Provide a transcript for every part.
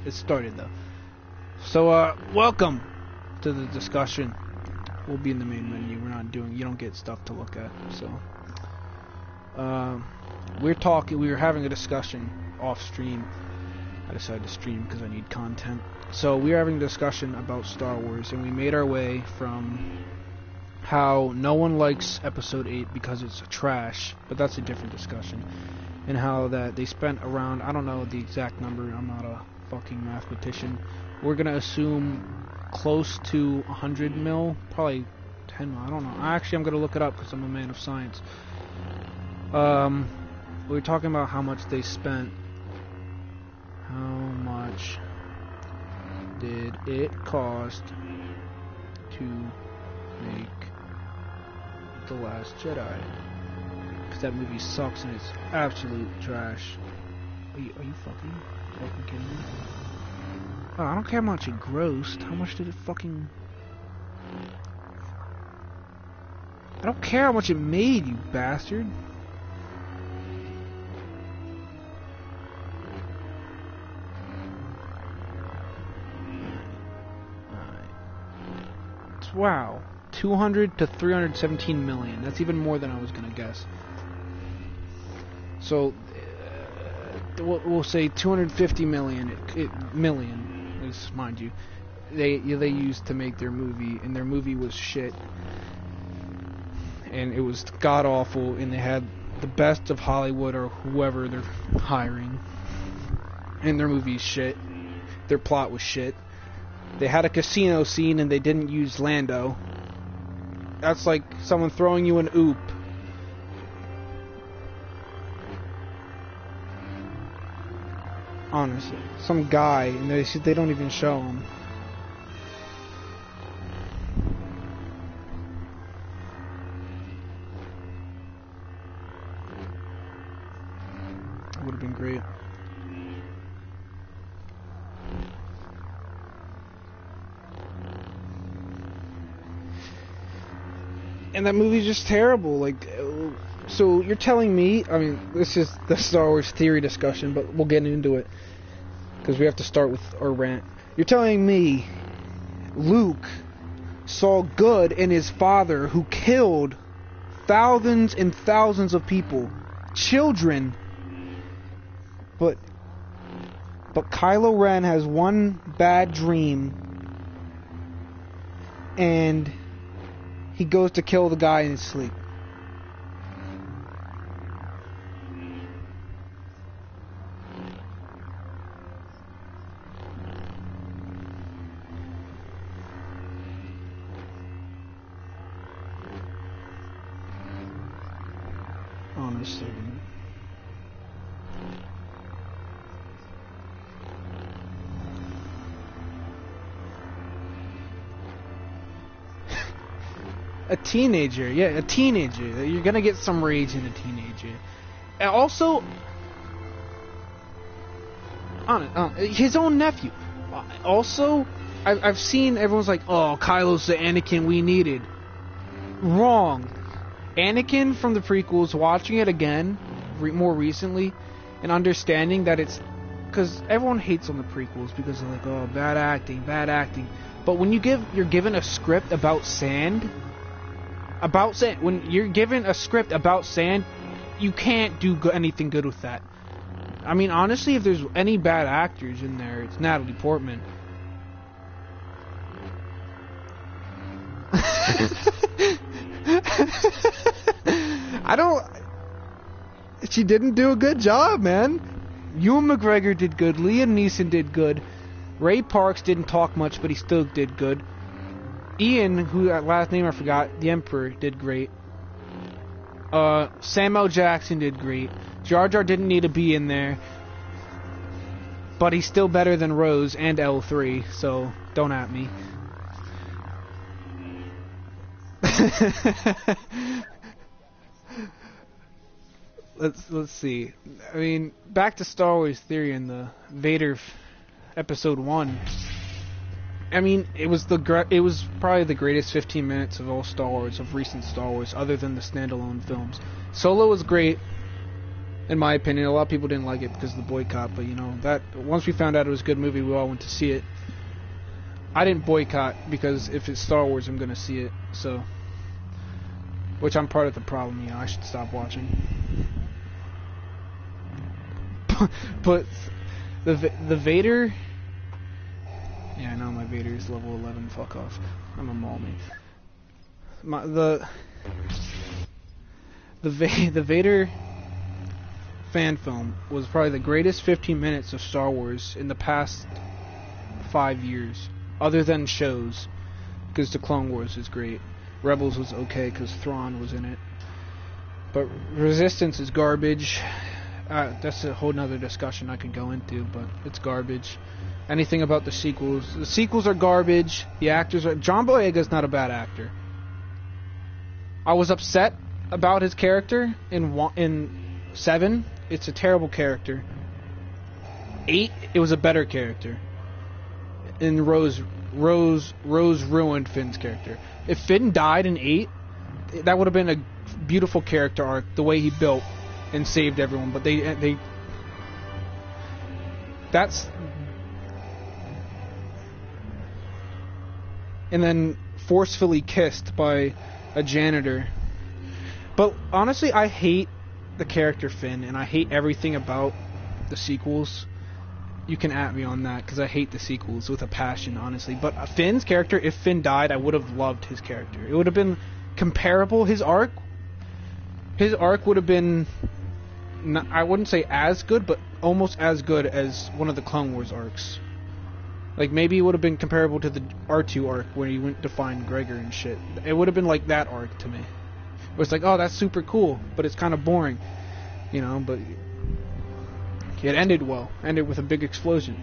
It started though. So welcome to the discussion. We'll be in the main menu. You don't get stuff to look at. So we were having a discussion off stream. I decided to stream because I need content. So we were having a discussion about Star Wars, and we made our way from how no one likes Episode 8 because it's trash, but that's a different discussion, and how that they spent around, I don't know the exact number, I'm not a fucking mathematician, we're gonna assume close to 100 mil, probably 10 mil, I don't know, actually I'm gonna look it up because I'm a man of science. We were talking about how much they spent. How much did it cost to make The Last Jedi? Because that movie sucks and it's absolute trash. Are you fucking kidding me? Oh, I don't care how much it grossed. How much did it fucking... I don't care how much it made, you bastard. Wow, 200 to 317 million. That's even more than I was gonna guess. So we'll say 250 million. Million is, mind you, they used to make their movie, and their movie was shit, and it was god awful, and they had the best of Hollywood or whoever they're hiring, and their movie's shit. Their plot was shit. They had a casino scene and they didn't use Lando. That's like someone throwing you an oop. Honestly. Some guy, and they don't even show him. That would have been great. And that movie's just terrible. Like, so you're telling me, I mean, this is the Star Wars theory discussion, but we'll get into it because we have to start with our rant. You're telling me Luke saw good in his father who killed thousands and thousands of people, children, but Kylo Ren has one bad dream and he goes to kill the guy in his sleep. Honestly. A teenager, yeah, a teenager. You're gonna get some rage in a teenager. And also, his own nephew. Also, I've seen everyone's like, oh, Kylo's the Anakin we needed. Wrong. Anakin from the prequels, watching it again, more recently, and understanding that it's... Because everyone hates on the prequels because they're like, oh, bad acting, bad acting. But when you're given a script about sand... when you're given a script about sand, you can't do anything good with that. I mean, honestly, if there's any bad actors in there, it's Natalie Portman. She didn't do a good job, man. Ewan McGregor did good. Liam Neeson did good. Ray Parks didn't talk much, but he still did good. Ian, who that last name I forgot, the Emperor, did great. Samuel Jackson did great. Jar Jar didn't need to be in there, but he's still better than Rose and L3, so don't at me. Let's see. I mean, back to Star Wars theory and the Vader episode 1. I mean, it was probably the greatest 15 minutes of all Star Wars, of recent Star Wars, other than the standalone films. Solo was great. in my opinion. A lot of people didn't like it because of the boycott, but you know, that once we found out it was a good movie, we all went to see it. I didn't boycott because if it's Star Wars, I'm gonna see it. So, which I'm part of the problem. You know, I should stop watching. But the Vader. Yeah, I know my Vader is level 11. Fuck off. I'm a mall mate. The Vader fan film was probably the greatest 15 minutes of Star Wars in the past 5 years, other than shows, because the Clone Wars is great. Rebels was okay because Thrawn was in it, but Resistance is garbage. That's a whole nother discussion I could go into, but it's garbage. Anything about the sequels are garbage. The actors are... John Boyega's not a bad actor. I was upset about his character in 7. It's a terrible character. 8, it was a better character. And Rose ruined Finn's character. If Finn died in 8, that would have been a beautiful character arc, the way he built and saved everyone. But they that's... And then forcefully kissed by a janitor. But honestly, I hate the character Finn, and I hate everything about the sequels. You can at me on that, because I hate the sequels with a passion, honestly. But Finn's character, if Finn died, I would have loved his character. It would have been comparable. His arc would have been, I wouldn't say as good, but almost as good as one of the Clone Wars arcs. Like, maybe it would have been comparable to the R2 arc, where he went to find Gregor and shit. It would have been like that arc to me. It was like, oh, that's super cool, but it's kind of boring. You know, but it ended well. Ended with a big explosion.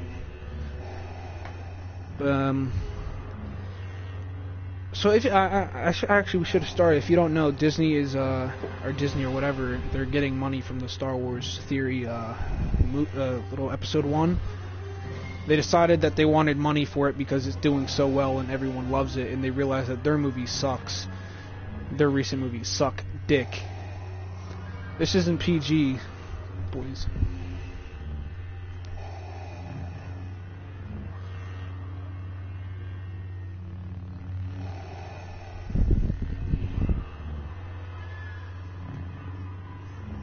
So if actually we should have started. If you don't know, Disney is or Disney or whatever, they're getting money from the Star Wars Theory little episode 1. They decided that they wanted money for it because it's doing so well and everyone loves it, and they realized that their movie sucks. Their recent movies suck dick. This isn't PG, boys.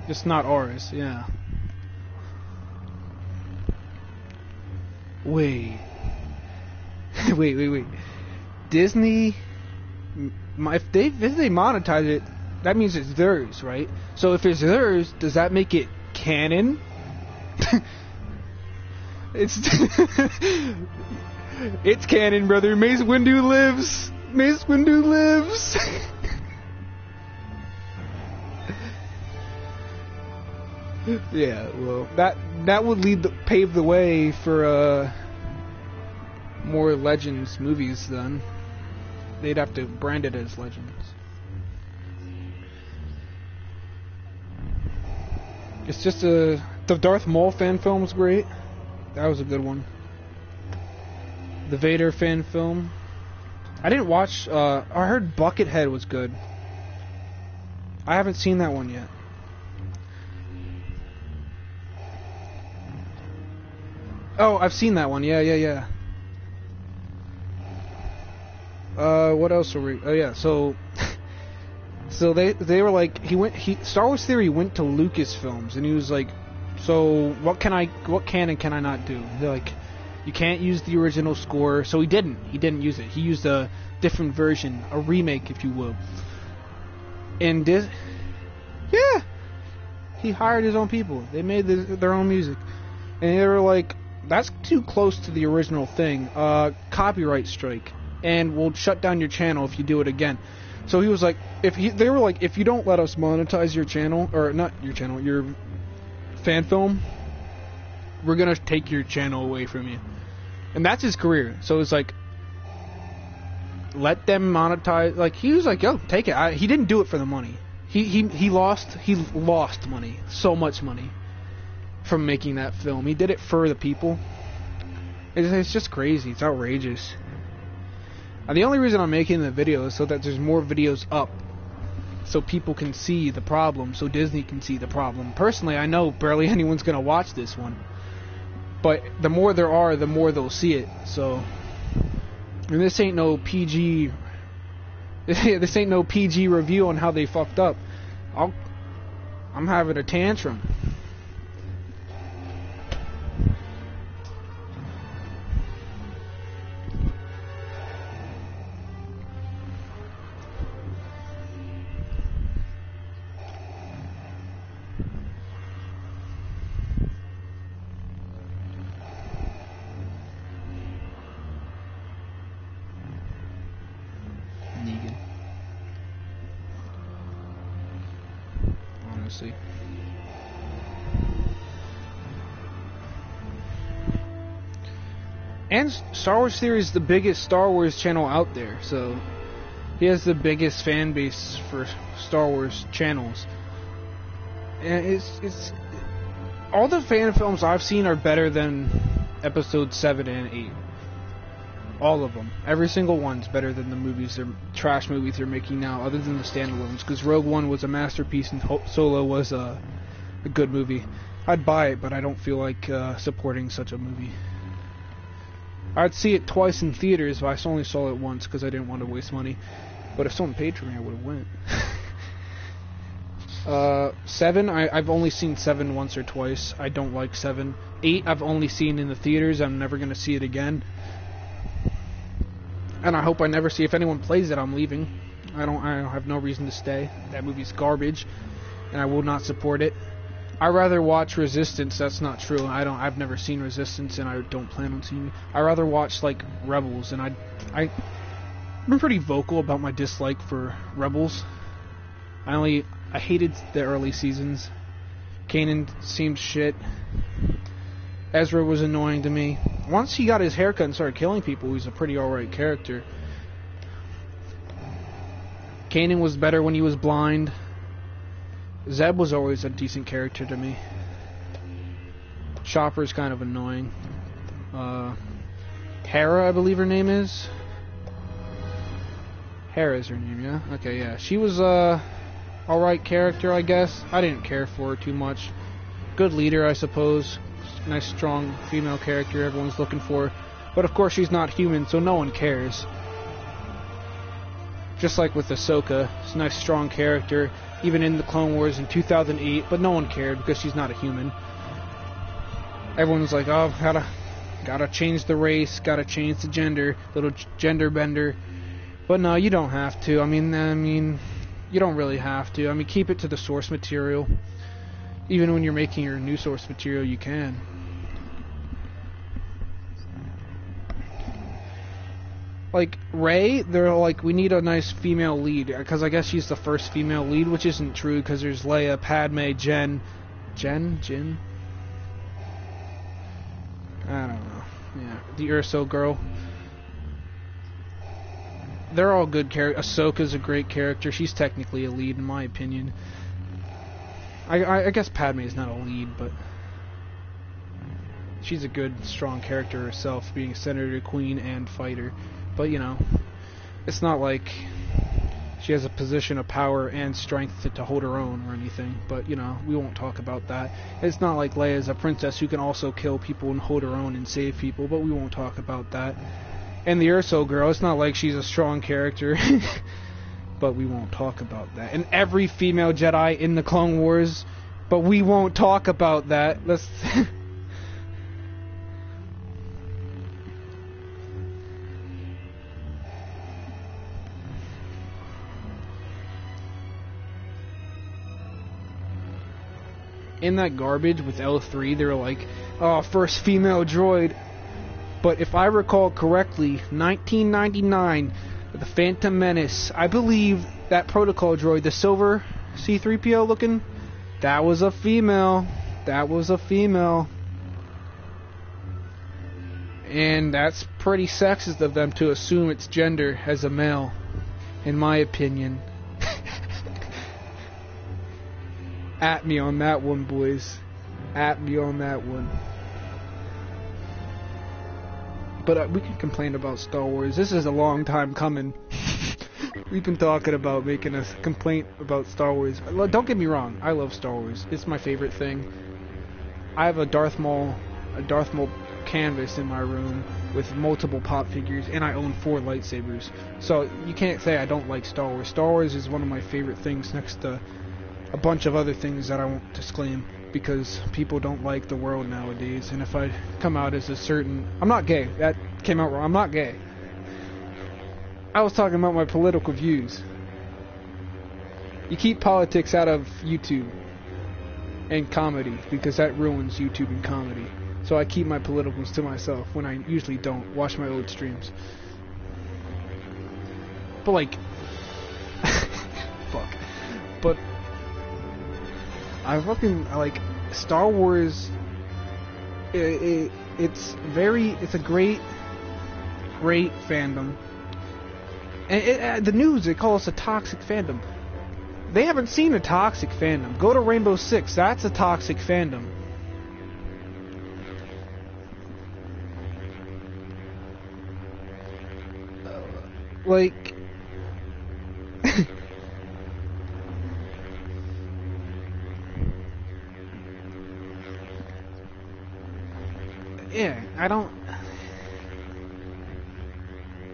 It's not ours, yeah. Wait. Wait. Disney, if they monetize it, that means it's theirs, right? So if it's theirs, does that make it canon? It's it's canon, brother. Mace Windu lives. Mace Windu lives. Yeah, well, that would pave the way for more Legends movies. Then they'd have to brand it as Legends. It's just the Darth Maul fan film's great. That was a good one. The Vader fan film. I didn't watch. I heard Buckethead was good. I haven't seen that one yet. Oh, I've seen that one. Yeah. What else are we? Oh yeah. So they were like, Star Wars Theory went to Lucasfilms and he was like, so what canon can I not do? They're like, you can't use the original score. So he didn't use it. He used a different version, a remake, if you will. And yeah, he hired his own people. They made their own music, and they were like, that's too close to the original thing. Copyright strike, and we'll shut down your channel if you do it again. So he was like, they were like, if you don't let us monetize your channel, or not your channel, your fan film, we're gonna take your channel away from you. And that's his career. So it's like, let them monetize. Like, he was like, yo, take it. He didn't do it for the money. He lost money, so much money, from making that film. He did it for the people. It's just crazy. It's outrageous. And the only reason I'm making the video is so that there's more videos up so people can see the problem, so Disney can see the problem. Personally, I know barely anyone's gonna watch this one, but the more there are, the more they'll see it. So, and this ain't no PG. This ain't no PG review on how they fucked up. I'm having a tantrum. Honestly. And Star Wars Theory is the biggest Star Wars channel out there, so he has the biggest fan base for Star Wars channels. And it's all the fan films I've seen are better than Episode 7 and 8. All of them. Every single one's better than the movies, they're trash movies they're making now, other than the standalones, because Rogue One was a masterpiece and Solo was a good movie. I'd buy it, but I don't feel like supporting such a movie. I'd see it twice in theaters, but I only saw it once because I didn't want to waste money. But if someone paid for me, I would have went. 7, I've only seen 7 once or twice. I don't like 7. 8, I've only seen in the theaters. I'm never going to see it again. And I hope I never see. If anyone plays it, I'm leaving. I don't have no reason to stay. That movie's garbage, and I will not support it. I'd rather watch Resistance. That's not true. I've never seen Resistance, and I don't plan on seeing it. I'd rather watch like Rebels, and I've been pretty vocal about my dislike for Rebels. I hated the early seasons. Kanan seemed shit. Ezra was annoying to me. Once he got his haircut and started killing people, he's a pretty alright character. Kanan was better when he was blind. Zeb was always a decent character to me. Chopper's kind of annoying. Hera, I believe her name is. Hera's her name, yeah? Okay, yeah. She was alright character, I guess. I didn't care for her too much. Good leader, I suppose. Nice, strong female character everyone's looking for. But of course she's not human, so no one cares. Just like with Ahsoka, it's a nice, strong character, even in the Clone Wars in 2008, but no one cared because she's not a human. Everyone's like, oh, gotta change the race, gotta change the gender, little gender bender. But no, you don't have to. I mean, you don't really have to. I mean, keep it to the source material. Even when you're making your new source material, you can. Like, Rey, they're like, we need a nice female lead, because I guess she's the first female lead, which isn't true, because there's Leia, Padme, Jin? I don't know. Yeah, the Urso girl. They're all good characters. Ahsoka's a great character. She's technically a lead, in my opinion. I guess Padme is not a lead, but she's a good, strong character herself, being a senator, queen, and fighter. But, you know, it's not like she has a position of power and strength to hold her own or anything. But, you know, we won't talk about that. It's not like Leia's a princess who can also kill people and hold her own and save people, but we won't talk about that. And the Urso girl, it's not like she's a strong character, but we won't talk about that. And every female Jedi in the Clone Wars, but we won't talk about that. Let's... In that garbage with L3, they were like, oh, first female droid. But if I recall correctly, 1999, with the Phantom Menace, I believe that protocol droid, the silver C-3PO looking, that was a female. That was a female. And that's pretty sexist of them to assume its gender as a male, in my opinion. At me on that one, boys. At me on that one. But we can complain about Star Wars. This is a long time coming. we've been talking about making a complaint about Star Wars. Don't get me wrong, I love Star Wars. It's my favorite thing. I have a Darth Maul canvas in my room with multiple pop figures, and I own 4 lightsabers. So you can't say I don't like Star Wars. Star Wars is one of my favorite things next to a bunch of other things that I won't disclaim because people don't like the world nowadays. And if I come out as a certain... I'm not gay. That came out wrong. I'm not gay. I was talking about my political views. You keep politics out of YouTube and comedy because that ruins YouTube and comedy. So I keep my politicals to myself when I usually don't. Watch my old streams. But like... fuck. But... I fucking... like... Star Wars... It's a great fandom. And the news, they call us a toxic fandom. They haven't seen a toxic fandom. Go to Rainbow Six. That's a toxic fandom. Like... yeah, I don't...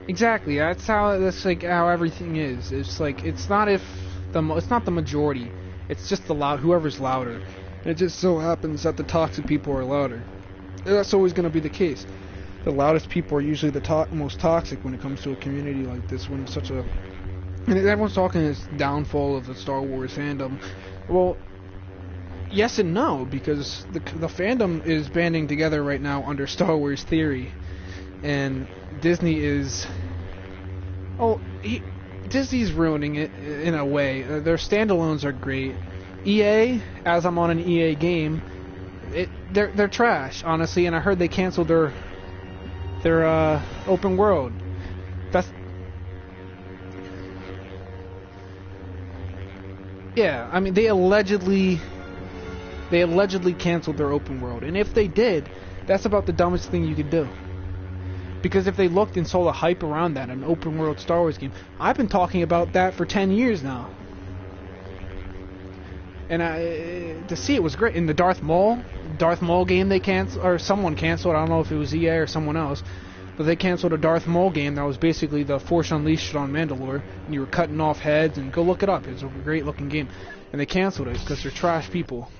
Exactly, that's like how everything is. It's like, it's not the majority. It's just whoever's louder. And it just so happens that the toxic people are louder. And that's always going to be the case. The loudest people are usually the most toxic when it comes to a community like this. When it's such a... And everyone's talking this downfall of the Star Wars fandom. Well, yes and no, because the fandom is banding together right now under Star Wars theory. And Disney is... Disney's ruining it in a way. Their standalones are great. EA, as I'm on an EA game, they're trash, honestly, and I heard they canceled their open world. Yeah, I mean, they allegedly canceled their open world, and if they did, that's about the dumbest thing you could do. Because if they looked and saw the hype around that, an open world Star Wars game, I've been talking about that for 10 years now. And to see it was great. In the Darth Maul game they canceled, or someone canceled, I don't know if it was EA or someone else, but they canceled a Darth Maul game that was basically the Force Unleashed on Mandalore, and you were cutting off heads, and go look it up, it's a great looking game. And they canceled it because they're trash people.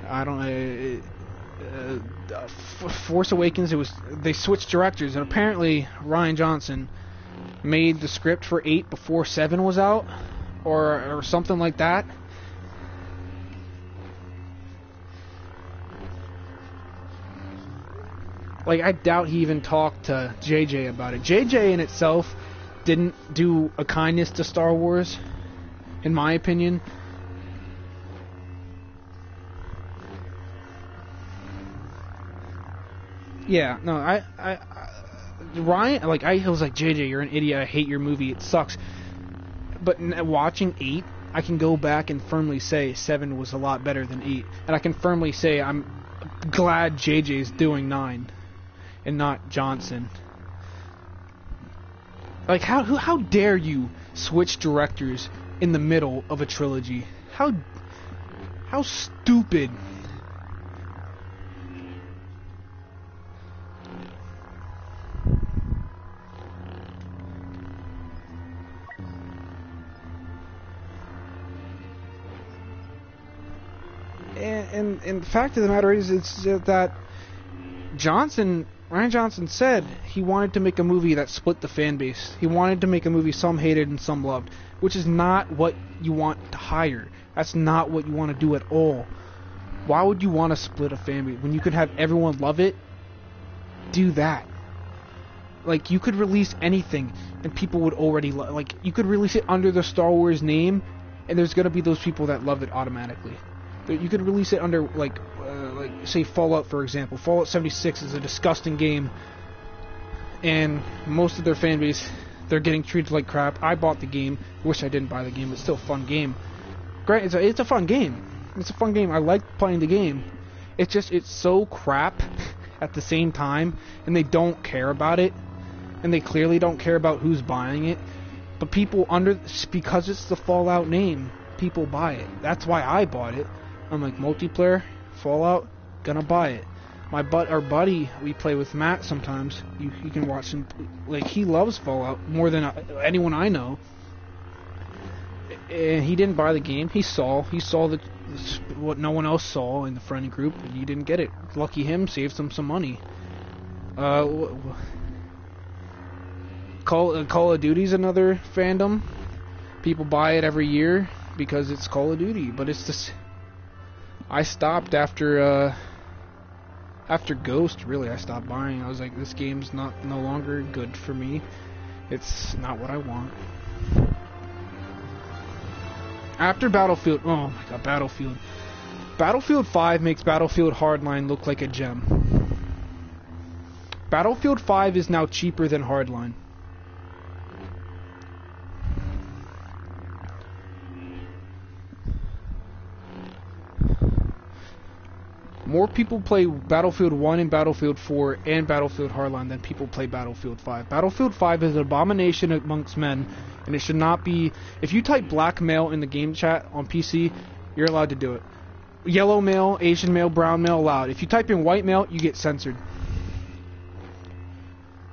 I don't... Force Awakens, they switched directors, and apparently Rian Johnson made the script for 8 before 7 was out, or something like that. Like, I doubt he even talked to JJ about it. JJ in itself didn't do a kindness to Star Wars, in my opinion. Yeah, no, Ryan, like, I was like, JJ, you're an idiot, I hate your movie, it sucks. But watching 8, I can go back and firmly say 7 was a lot better than 8. And I can firmly say I'm glad JJ's doing 9 and not Johnson. Like, how dare you switch directors in the middle of a trilogy? How stupid. And the fact of the matter is, it's that Rian Johnson said he wanted to make a movie that split the fan base. He wanted to make a movie some hated and some loved, which is not what you want to hire. That's not what you want to do at all. Why would you want to split a fan base when you could have everyone love it? Do that. Like, you could release anything and people would already like, you could release it under the Star Wars name and there's going to be those people that love it automatically. You could release it under, like say Fallout, for example. Fallout 76 is a disgusting game, and most of their fan base, they're getting treated like crap. I bought the game. Wish I didn't buy the game, but it's still a fun game. Great, it's a fun game. It's a fun game. I like playing the game. It's just, it's so crap at the same time, and they don't care about it. and they clearly don't care about who's buying it. But people because it's the Fallout name, people buy it. That's why I bought it. I'm like, multiplayer, Fallout, gonna buy it. Our buddy, we play with Matt sometimes. You can watch him, like, he loves Fallout more than anyone I know. And he didn't buy the game. He saw what no one else saw in the friend group, and he didn't get it. Lucky him, saved him some money. Call of Duty's another fandom. People buy it every year because it's Call of Duty, but it's just, I stopped after Ghost. Really, I stopped buying. I was like, this game's no longer good for me. It's not what I want. After Battlefield, oh my god, Battlefield 5 makes Battlefield Hardline look like a gem. Battlefield 5 is now cheaper than Hardline. More people play Battlefield 1 and Battlefield 4 and Battlefield Hardline than people play Battlefield 5. Battlefield 5 is an abomination amongst men, and it should not be. If you type black male in the game chat on PC, you're allowed to do it. Yellow male, Asian male, brown male, allowed. If you type in white male, you get censored.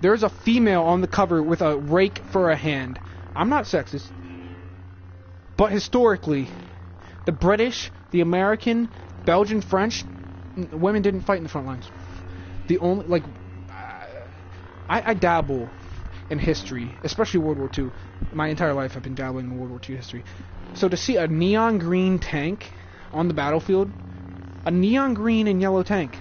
There's a female on the cover with a rake for a hand. I'm not sexist, but historically, the British, the American, Belgian, French, women didn't fight in the front lines. The only, like, I dabble in history, especially World War II. My entire life I've been dabbling in World War II history. So to see a neon green tank on the battlefield, a neon green and yellow tank.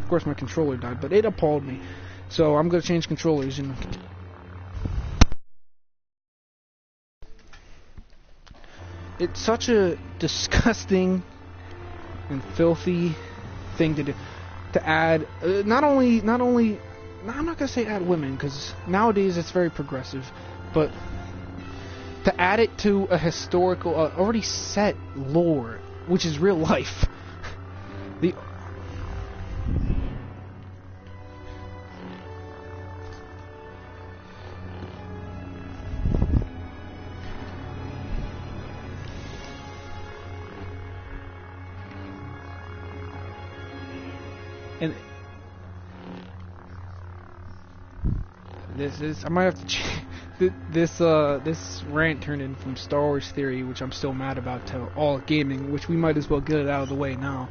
Of course my controller died, but it appalled me. So I'm going to change controllers and it's such a disgusting and filthy thing to do. To add, not only, I'm not gonna say add women, because nowadays it's very progressive, but to add it to a historical, already set lore, which is real life. And this is, I might have to change this rant turned in from Star Wars Theory, which I'm still mad about, to all gaming, which we might as well get it out of the way now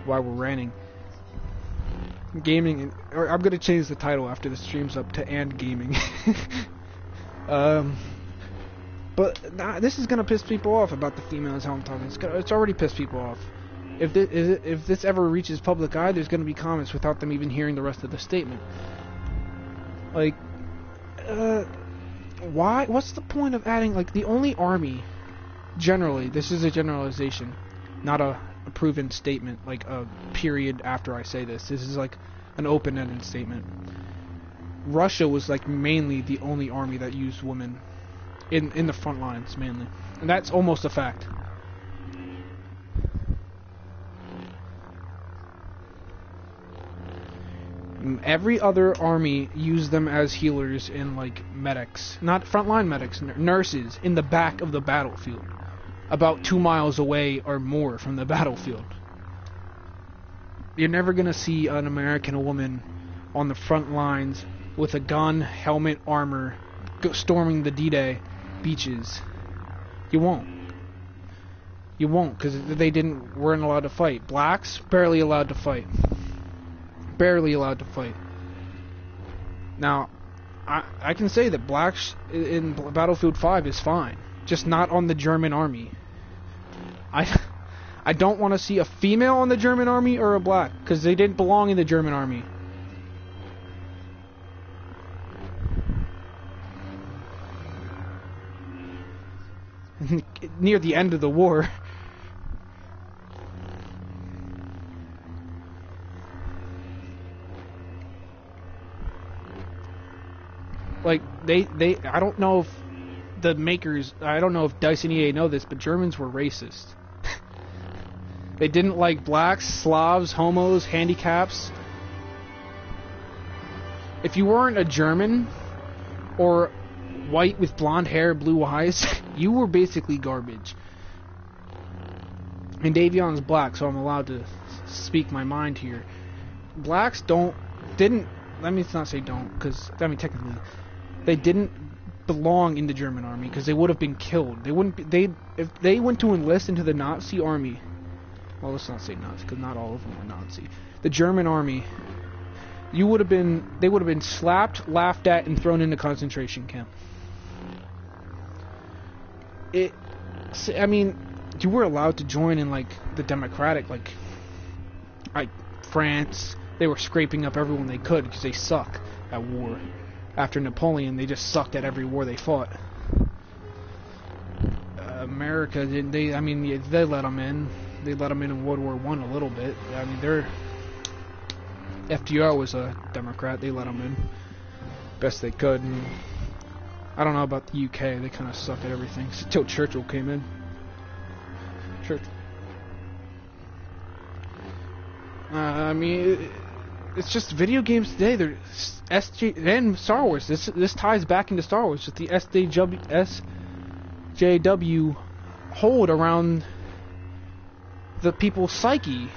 while we're ranting. Gaming, or I'm gonna change the title after the stream's up to "and gaming." But this is gonna piss people off about the females. How I'm talking, it's already pissed people off. If this ever reaches public eye, there's going to be comments without them even hearing the rest of the statement. Like, why? What's the point of adding, like, the only army, generally, this is a generalization, not a proven statement, like a period after I say this. This is like an open-ended statement. Russia was, like, mainly the only army that used women in the front lines, mainly. And that's almost a fact. Every other army used them as healers and, like, medics. Not frontline medics, nurses in the back of the battlefield. About 2 miles away or more from the battlefield. You're never gonna see an American woman on the front lines with a gun, helmet, armor, storming the D-Day beaches. You won't. You won't, because they weren't allowed to fight. Blacks, barely allowed to fight. Barely allowed to fight. Now, I can say that blacks in Battlefield 5 is fine, just not on the German army. I don't want to see a female on the German army or a black, because they didn't belong in the German army. Near the end of the war. Like, I don't know if the makers, I don't know if DICE and EA know this, but Germans were racist. They didn't like blacks, Slavs, homos, handicaps. If you weren't a German or white with blonde hair, blue eyes, you were basically garbage. And Davion's black, so I'm allowed to speak my mind here. Blacks didn't, let me not say don't, because, I mean, technically, they didn't belong in the German army, because they would have been killed. They wouldn't be, if they went to enlist into the Nazi army, well, let's not say Nazi, because not all of them were Nazi. The German army, they would have been slapped, laughed at, and thrown into concentration camp. I mean, you were allowed to join in, like, the democratic, like France. They were scraping up everyone they could because they suck at war. After Napoleon, they just sucked at every war they fought. America, I mean, they let them in. They let them in World War I a little bit. I mean, FDR was a Democrat. They let them in best they could. And I don't know about the UK. They kind of suck at everything until Churchill came in. I mean, it's just video games today. They're and Star Wars. This ties back into Star Wars with the SJW hold around the people's psyche,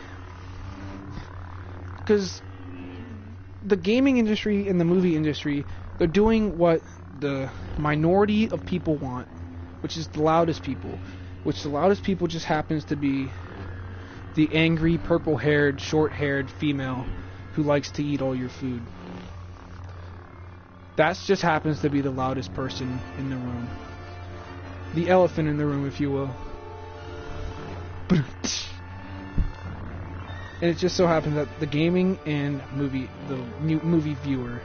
because the gaming industry and the movie industry, they're doing what the minority of people want, which is the loudest people. Which the loudest people just happens to be the angry, purple-haired, short-haired female who likes to eat all your food. That just happens to be the loudest person in the room. The elephant in the room, if you will. And it just so happens that the gaming and movie viewer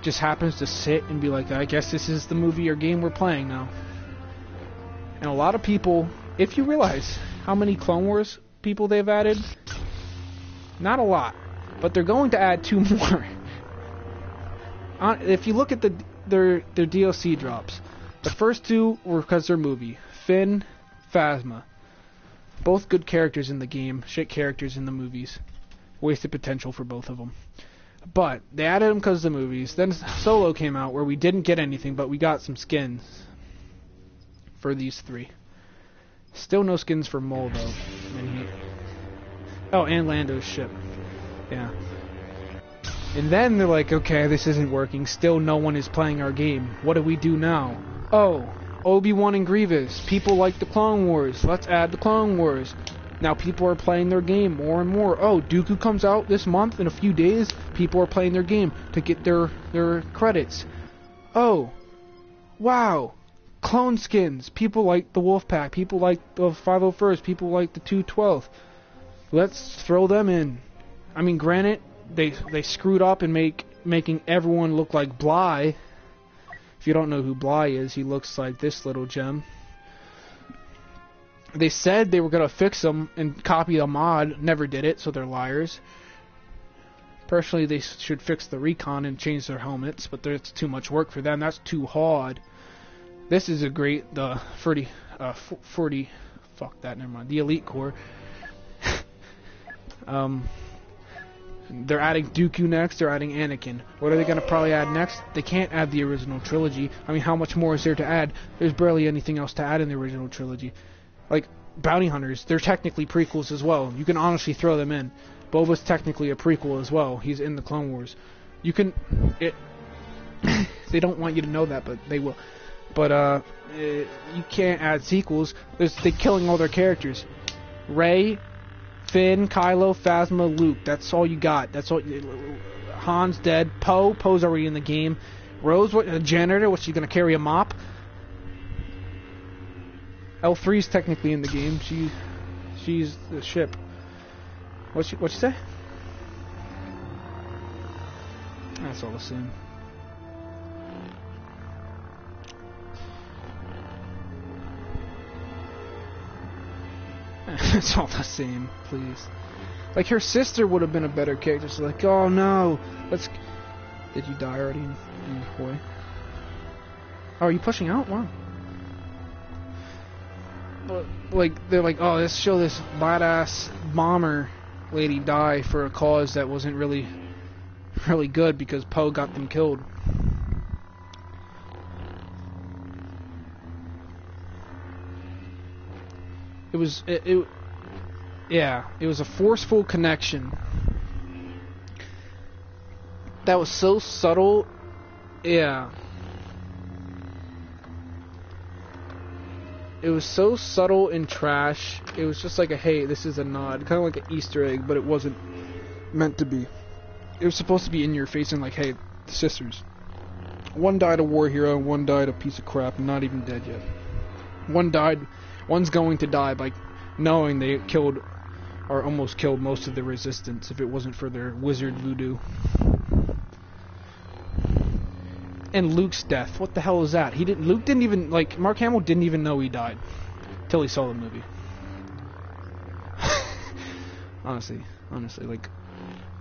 just happens to sit and be like, I guess this is the movie or game we're playing now. And a lot of people, if you realize how many Clone Wars people they've added, not a lot, but they're going to add 2 more. If you look at their DLC drops, the first 2 were because they're movie. Finn, Phasma. Both good characters in the game, shit characters in the movies. Wasted potential for both of them. But they added them because of the movies. Then Solo came out where we didn't get anything, but we got some skins for these 3. Still no skins for Maul, though. And Lando's ship. Yeah. And then they're like, okay, this isn't working. Still no one is playing our game. What do we do now? Oh, Obi-Wan and Grievous. People like the Clone Wars. Let's add the Clone Wars. Now people are playing their game more and more. Oh, Dooku comes out this month in a few days. People are playing their game to get their credits. Oh, wow. Clone skins. People like the Wolfpack. People like the 501st. People like the 212th. Let's throw them in. I mean, granted, they screwed up in making everyone look like Bly. If you don't know who Bly is, he looks like this little gem. They said they were going to fix them and copy a mod. Never did it, so they're liars. Personally, they should fix the recon and change their helmets, but it's too much work for them. That's too hard. This is a great, the 40, fuck that, never mind, the Elite Corps. They're adding Dooku next, they're adding Anakin. What are they going to probably add next? They can't add the original trilogy. I mean, how much more is there to add? There's barely anything else to add in the original trilogy. Like, Bounty Hunters, they're technically prequels as well. You can honestly throw them in. Boba's technically a prequel as well. He's in the Clone Wars. You can... they don't want you to know that, but they will. But, you can't add sequels. They're killing all their characters. Rey, Finn, Kylo, Phasma, Luke. That's all you got. That's all. Han's dead. Poe's already in the game. Rose, what? A janitor? What's she gonna carry a mop? L3's technically in the game. She's the ship. What'd you say? That's all the same. It's all the same, please. Like, her sister would have been a better character. She's like, oh no, let's... Did you die already in Hawaii? Oh, are you pushing out? Wow. like they're like, oh, let's show this badass bomber lady die for a cause that wasn't really good because Poe got them killed. It was a forceful connection that was so subtle. Yeah. It was so subtle and trash. It was just like a, hey, this is a nod. Kind of like an Easter egg, but it wasn't meant to be. It was supposed to be in your face and like, hey, the sisters. One died a war hero, and one died a piece of crap, and not even dead yet. One's going to die by knowing they killed, or almost killed, most of the resistance if it wasn't for their wizard voodoo. And Luke's death. What the hell is that? Luke didn't even, like, Mark Hamill didn't even know he died till he saw the movie. honestly, like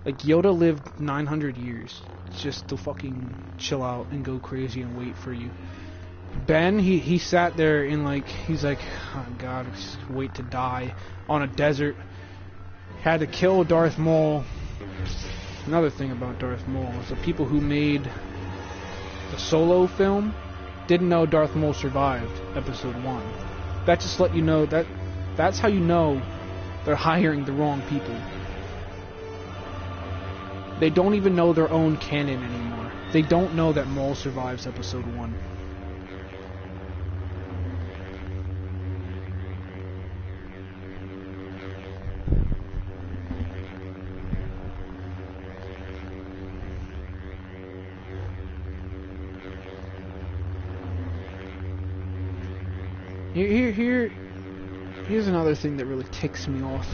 Yoda lived 900 years just to fucking chill out and go crazy and wait for you. Ben, he sat there and like, he's like, oh god, just wait to die on a desert. Had to kill Darth Maul. Another thing about Darth Maul is the people who made the Solo film didn't know Darth Maul survived Episode 1. That just let you know that's how you know they're hiring the wrong people. They don't even know their own canon anymore. They don't know that Maul survives Episode 1. Here's another thing that really ticks me off.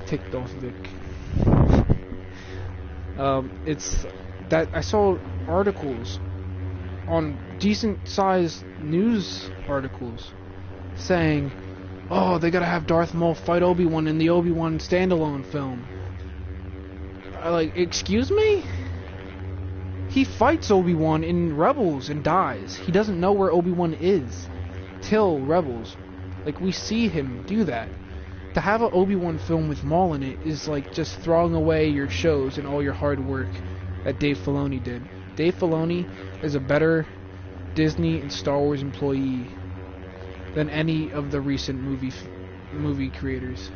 Ticked off Vic. It's that I saw articles on decent-sized news articles saying, oh, they gotta have Darth Maul fight Obi-Wan in the Obi-Wan standalone film. Like, excuse me? He fights Obi-Wan in Rebels and dies. He doesn't know where Obi-Wan is till Rebels. Like, we see him do that. To have an Obi-Wan film with Maul in it is like just throwing away your shows and all your hard work that Dave Filoni did. Dave Filoni is a better Disney and Star Wars employee than any of the recent movie creators,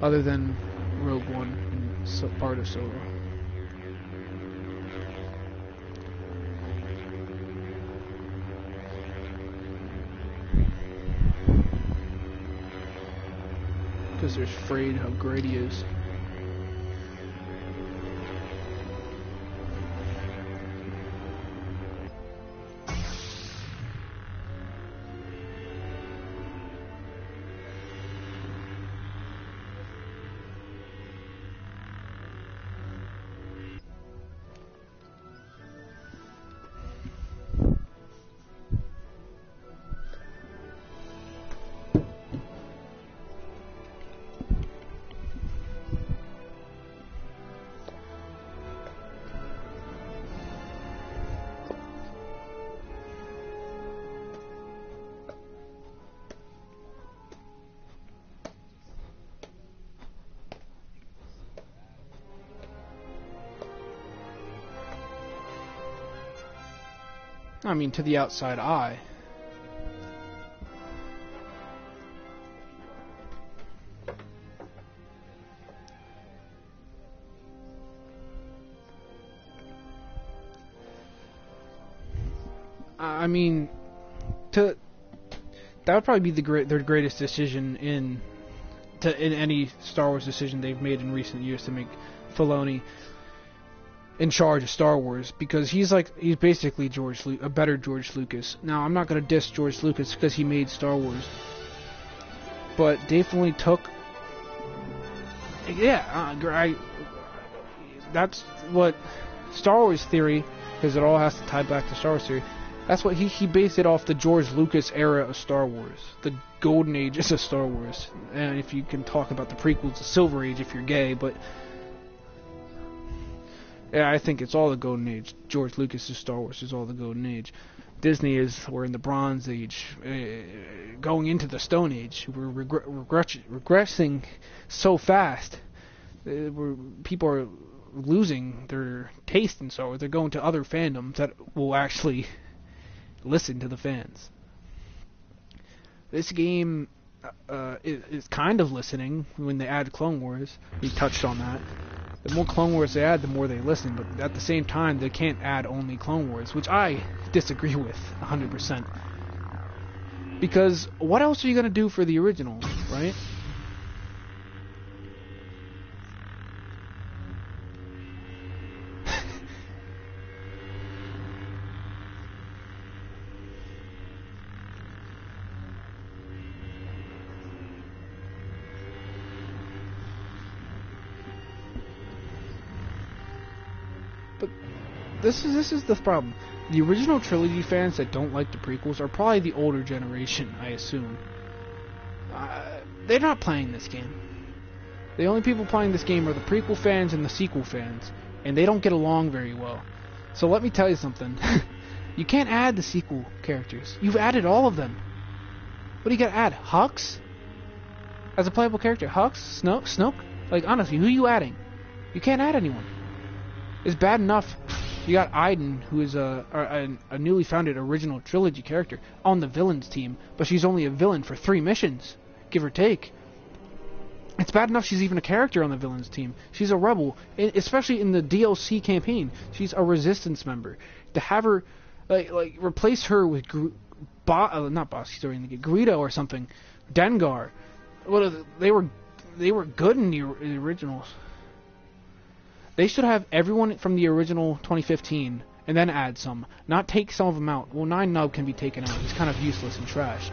other than Rogue One and part of Solo. Because they're afraid how great he is. I mean, to the outside eye. I mean, that would probably be their greatest decision in any Star Wars decision they've made in recent years, to make Filoni in charge of Star Wars, because he's basically a better George Lucas. Now, I'm not going to diss George Lucas because he made Star Wars, but Dave Filoni took, that's what Star Wars theory, because it all has to tie back to Star Wars theory. That's what he based it off the George Lucas era of Star Wars, the golden ages of Star Wars. And if you can talk about the prequels, the Silver Age if you're gay, but yeah, I think it's all the golden age. George Lucas's Star Wars is all the golden age. Disney is we're in the Bronze Age, going into the Stone Age. We're regressing so fast. People are losing their taste, and so they're going to other fandoms that will actually listen to the fans. This game is kind of listening when they add Clone Wars. We touched on that. The more Clone Wars they add, the more they listen, but at the same time, they can't add only Clone Wars, which I disagree with 100%. Because what else are you going to do for the original, right? This is the problem. The original trilogy fans that don't like the prequels are probably the older generation, I assume. They're not playing this game. The only people playing this game are the prequel fans and the sequel fans, and they don't get along very well. So let me tell you something. You can't add the sequel characters. You've added all of them. What do you gotta add? Hux? As a playable character? Hux? Snoke? Like, honestly, who are you adding? You can't add anyone. It's bad enough. You got Iden, who is a newly founded original trilogy character, on the villains team, but she's only a villain for 3 missions, give or take. It's bad enough she's even a character on the villains team. She's a rebel, especially in the DLC campaign. She's a resistance member. To have her, like replace her with Greedo or something, Dengar. Well, they were good in the originals. They should have everyone from the original 2015 and then add some. Not take some of them out. Well, 9-Nub can be taken out. He's kind of useless and trash.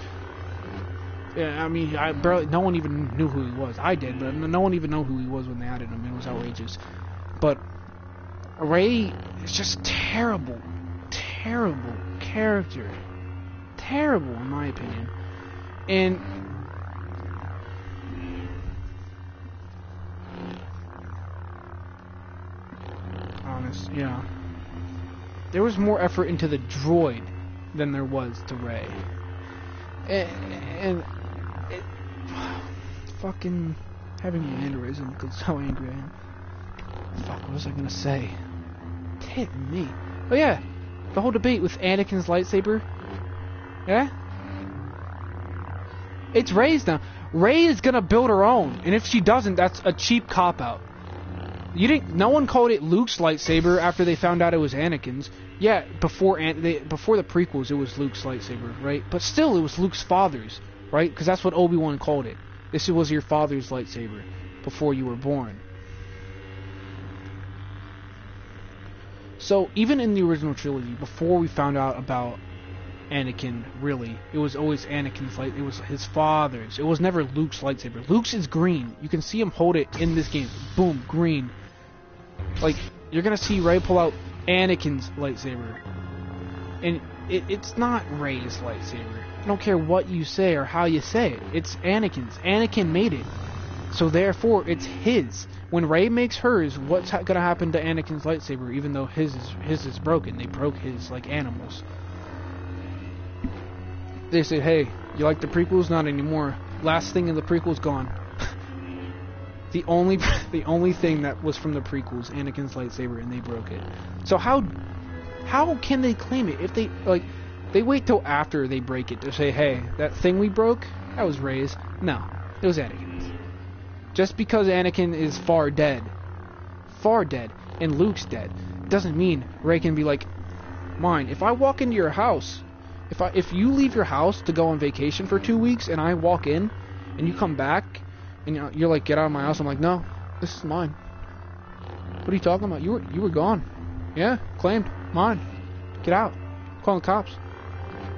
Yeah, I mean, no one even knew who he was. I did, but no one even knew who he was when they added him. It was outrageous. But Rey is just terrible. Terrible character. Terrible, in my opinion. And yeah. There was more effort into the droid than there was to Rey. And it fucking having an aneurysm because how angry I am. Fuck, what was I gonna say? Hit me. Oh yeah, the whole debate with Anakin's lightsaber. Yeah? It's Rey's now. Rey is gonna build her own, and if she doesn't, that's a cheap cop-out. No one called it Luke's lightsaber after they found out it was Anakin's. Yeah, before the prequels, it was Luke's lightsaber, right? But still, it was Luke's father's, right? Because that's what Obi-Wan called it. This was your father's lightsaber before you were born. So even in the original trilogy, before we found out about Anakin, really, it was always Anakin's light. It was his father's. It was never Luke's lightsaber. Luke's is green. You can see him hold it in this game. Boom, green. Like, you're gonna see Rey pull out Anakin's lightsaber, and it's not Rey's lightsaber. I don't care what you say or how you say it. It's Anakin's. Anakin made it, so therefore it's his. When Rey makes hers, what's gonna happen to Anakin's lightsaber? Even though his is broken, they broke his like animals. They say, hey, you like the prequels? Not anymore. Last thing in the prequels gone. the only thing that was from the prequels, Anakin's lightsaber, and they broke it. So how can they claim it if they wait till after they break it to say, hey, that thing we broke, that was Rey's? No, it was Anakin's. Just because Anakin is far dead, and Luke's dead, doesn't mean Rey can be like, mine. If I walk into your house. If you leave your house to go on vacation for 2 weeks and I walk in and you come back and you're like, get out of my house, I'm like, no, this is mine. What are you talking about? You were gone. Yeah, claimed. Mine. Get out. Call the cops.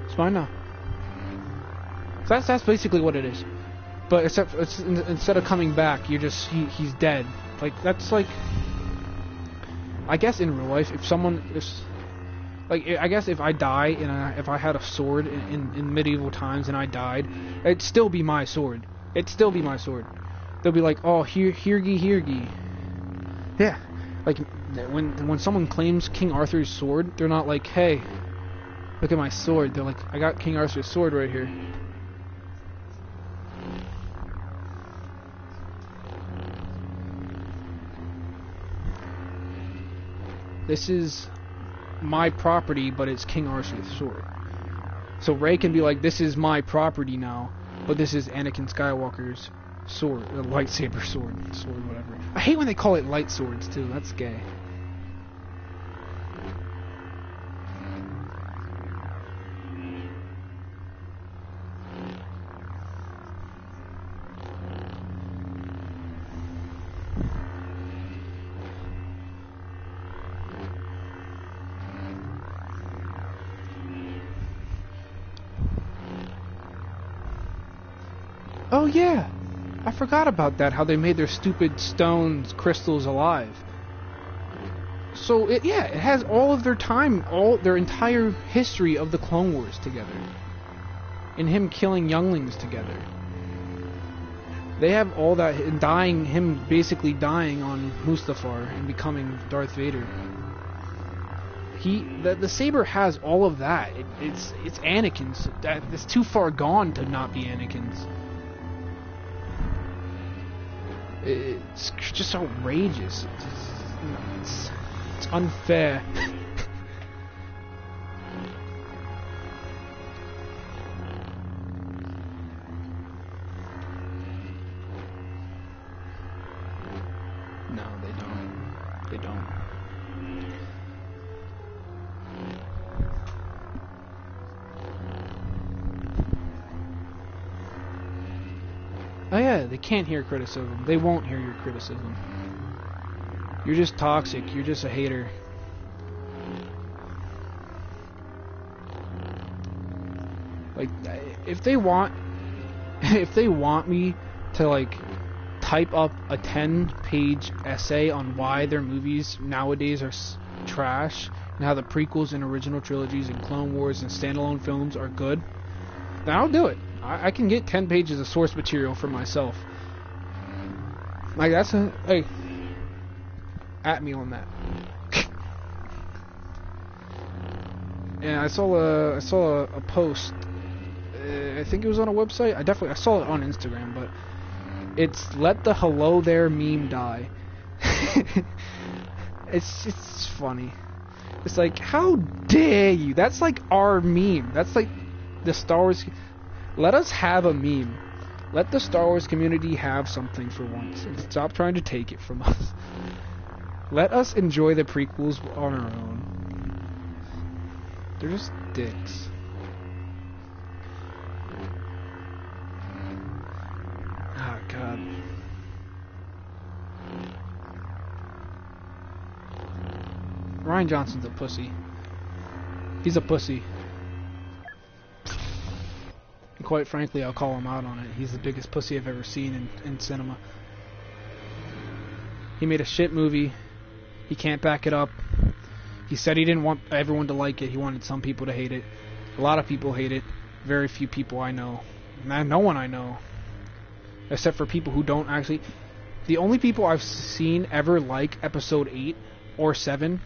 It's mine now. So that's basically what it is. But instead of coming back, he's dead. Like, that's like, I guess in real life, I guess if I die and if I had a sword in medieval times and I died, it'd still be my sword. They'll be like, oh, here ye. Yeah. Like, when someone claims King Arthur's sword, they're not like, hey, Look at my sword. They're like, I got King Arthur's sword right here. This is my property, but it's King Arthur's sword. So Rey can be like, this is my property now, but this is Anakin Skywalker's sword, lightsaber sword, whatever. I hate when they call it light swords too. That's gay. Oh yeah, I forgot about that, how they made their stupid stones, crystals alive. So it has all of their time, all their entire history of the Clone Wars together. And him killing younglings together. They have all that, and dying, him basically dying on Mustafar and becoming Darth Vader. The saber has all of that. It's Anakin's. It's too far gone to not be Anakin's. It's just outrageous. It's unfair. No, they don't. They don't. Oh yeah, they can't hear criticism. They won't hear your criticism. You're just toxic. You're just a hater. Like, if they want me to, like, type up a 10-page essay on why their movies nowadays are trash, and how the prequels and original trilogies and Clone Wars and standalone films are good, then I'll do it. I can get 10 pages of source material for myself. Like, that's a... Hey, at me on that. And I saw a post. I think it was on a website. I saw it on Instagram, but it's "Let the hello there meme die." It's funny. It's like, how dare you? That's like our meme. That's like the Star Wars. Let us have a meme. Let the Star Wars community have something for once, and stop trying to take it from us. Let us enjoy the prequels on our own. They're just dicks. Oh, God. Rian Johnson's a pussy. He's a pussy. And quite frankly, I'll call him out on it. He's the biggest pussy I've ever seen in cinema. He made a shit movie. He can't back it up. He said he didn't want everyone to like it. He wanted some people to hate it. A lot of people hate it. Very few people I know. No one I know. Except for people who don't actually... The only people I've seen ever like Episode 8 or 7...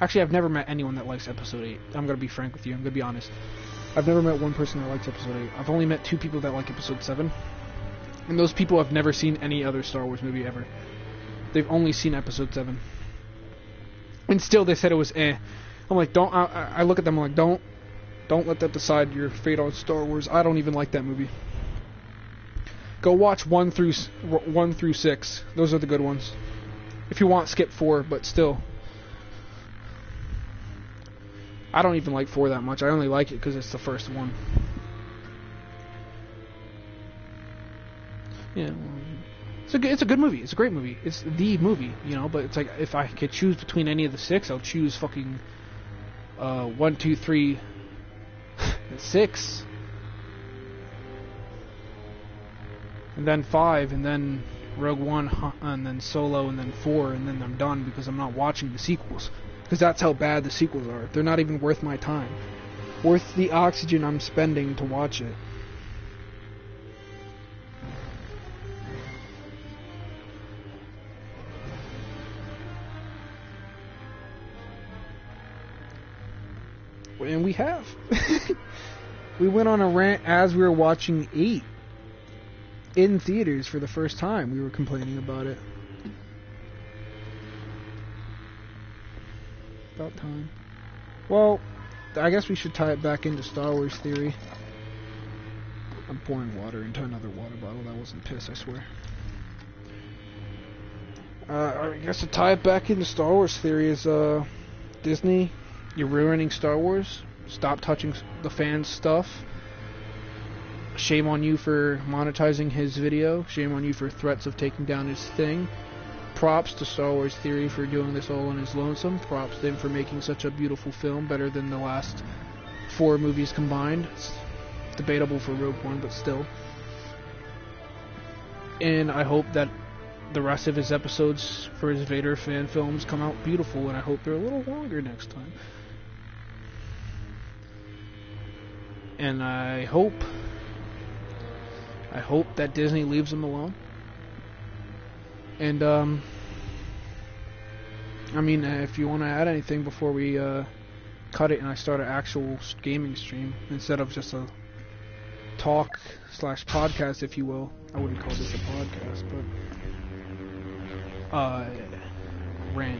Actually, I've never met anyone that likes Episode 8. I'm going to be frank with you. I'm going to be honest. I've never met one person that likes Episode 8. I've only met 2 people that like Episode 7. And those people have never seen any other Star Wars movie ever. They've only seen Episode 7. And still they said it was eh. I'm like, don't... I look at them, I'm like, don't let that decide your fate on Star Wars. I don't even like that movie. Go watch 1 through 6. Those are the good ones. If you want, skip 4, but still. I don't even like 4 that much. I only like it because it's the first one. Yeah, it's a good movie. It's a great movie. It's the movie, you know. But it's like, if I could choose between any of the 6, I'll choose fucking 1, 2, 3, 6, and then 5, and then Rogue One, and then Solo, and then 4, and then I'm done because I'm not watching the sequels. Because that's how bad the sequels are. They're not even worth my time. Worth the oxygen I'm spending to watch it. And we have. We went on a rant as we were watching 8 in theaters for the first time. We were complaining about it. About time. Well, I guess we should tie it back into Star Wars theory. I'm pouring water into another water bottle. That wasn't piss, I swear. I guess to tie it back into Star Wars theory is, Disney, you're ruining Star Wars. Stop touching the fans' stuff. Shame on you for monetizing his video. Shame on you for threats of taking down his thing. Props to Star Wars Theory for doing this all on his lonesome. Props to him for making such a beautiful film, better than the last 4 movies combined. It's debatable for Rogue One, but still. And I hope that the rest of his episodes for his Vader fan films come out beautiful, and I hope they're a little longer next time. And I hope that Disney leaves him alone. And, I mean, if you want to add anything before we cut it and I start an actual gaming stream instead of just a talk/podcast, if you will. I wouldn't call this a podcast, but rant.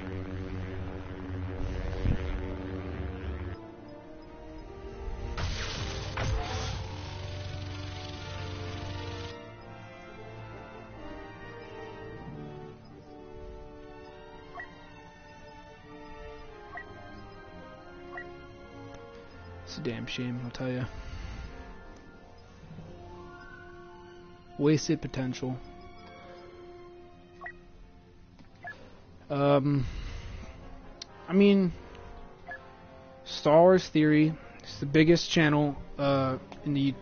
It's a damn shame, I'll tell you. Wasted potential. I mean, Star Wars Theory is the biggest channel in the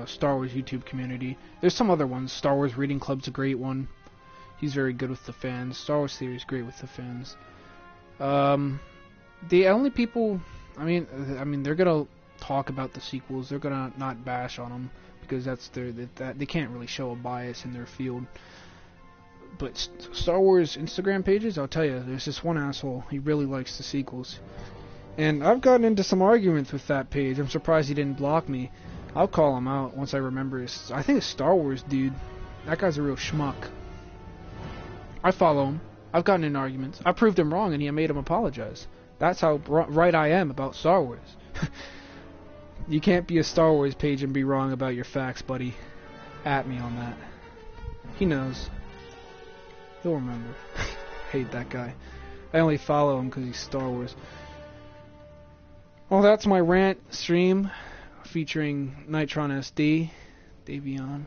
Star Wars YouTube community. There's some other ones. Star Wars Reading Club's a great one. He's very good with the fans. Star Wars Theory is great with the fans. The only people, I mean, they're gonna talk about the sequels. They're gonna not bash on them because that's they can't really show a bias in their field. But Star Wars Instagram pages, I'll tell you, there's this one asshole. He really likes the sequels, and I've gotten into some arguments with that page. I'm surprised he didn't block me. I'll call him out once I remember. I think it's Star Wars dude. That guy's a real schmuck. I follow him. I've gotten in arguments. I proved him wrong, and he made him apologize. That's how right I am about Star Wars. You can't be a Star Wars page and be wrong about your facts, buddy. At me on that. He knows. He'll remember. Hate that guy. I only follow him because he's Star Wars. Well, that's my rant stream featuring Nitron SD, Davion.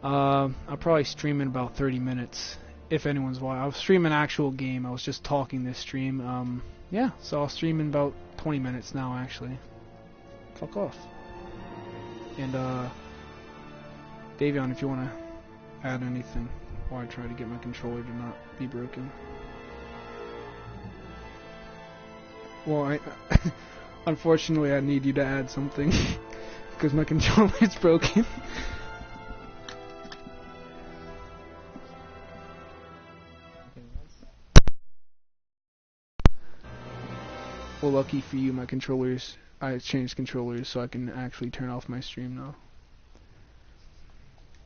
I'll probably stream in about 30 minutes. If anyone's watching. I'll stream an actual game. I was just talking this stream. Yeah, so I'll stream in about 20 minutes now, actually. Fuck off. And, Davion, if you want to add anything while I try to get my controller to not be broken. Well, unfortunately, I need you to add something. Because my controller is broken. Well, lucky for you, my controllers, I changed controllers so I can actually turn off my stream now.